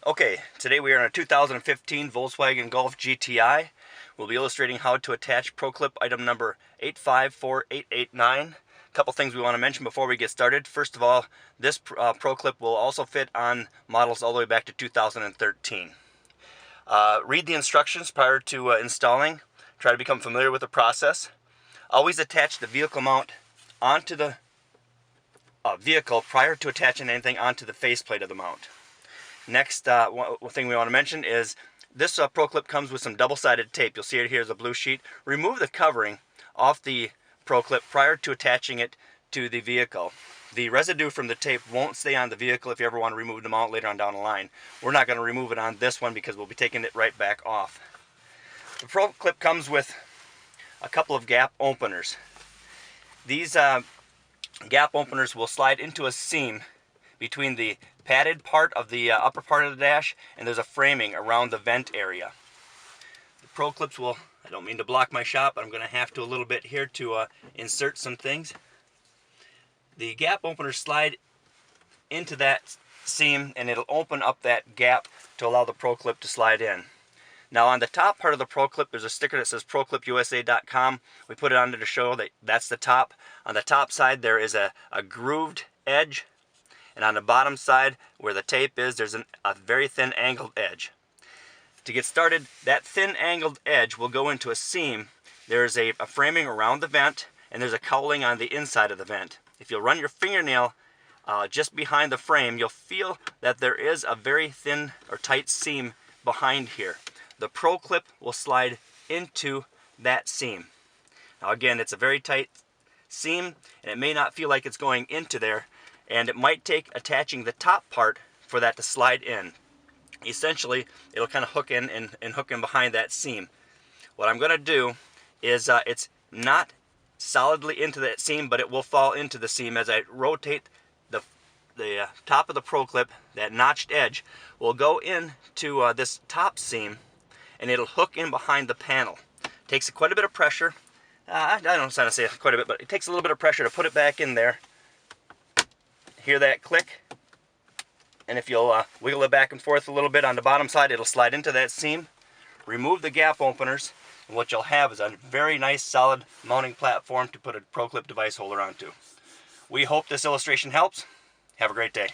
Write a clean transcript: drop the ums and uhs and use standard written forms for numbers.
Okay, today we are in a 2015 Volkswagen Golf GTI. We'll be illustrating how to attach ProClip item number 854889. A couple things we want to mention before we get started. First of all, this ProClip will also fit on models all the way back to 2013. Read the instructions prior to installing. Try to become familiar with the process. Always attach the vehicle mount onto the vehicle prior to attaching anything onto the faceplate of the mount. Next, one thing we want to mention is this ProClip comes with some double-sided tape. You'll see it here as a blue sheet. Remove the covering off the ProClip prior to attaching it to the vehicle. The residue from the tape won't stay on the vehicle if you ever want to remove the mount later on down the line. We're not going to remove it on this one because we'll be taking it right back off. The ProClip comes with a couple of gap openers. These gap openers will slide into a seam between the padded part of the upper part of the dash, and there's a framing around the vent area. The ProClips will, I don't mean to block my shot, but I'm going to have to a little bit here to insert some things. The gap openers slide into that seam and it'll open up that gap to allow the ProClip to slide in. Now on the top part of the ProClip there's a sticker that says ProClipUSA.com. We put it on there to show that that's the top. On the top side there is a grooved edge, and on the bottom side where the tape is there's a very thin angled edge. To get started, that thin angled edge will go into a seam. There's a framing around the vent, and there's a cowling on the inside of the vent. If you'll run your fingernail just behind the frame, you'll feel that there is a very thin or tight seam behind here. The ProClip will slide into that seam. Now again, it's a very tight seam and it may not feel like it's going into there, and it might take attaching the top part for that to slide in. Essentially, it'll kind of hook in and hook in behind that seam. What I'm going to do is it's not solidly into that seam, but it will fall into the seam as I rotate the top of the ProClip. That notched edge will go into this top seam, and it'll hook in behind the panel. Takes quite a bit of pressure. I don't want to say quite a bit, but it takes a little bit of pressure to put it back in there. Hear that click? And if you'll wiggle it back and forth a little bit on the bottom side, it'll slide into that seam. Remove the gap openers, and what you'll have is a very nice solid mounting platform to put a ProClip device holder onto. We hope this illustration helps. Have a great day.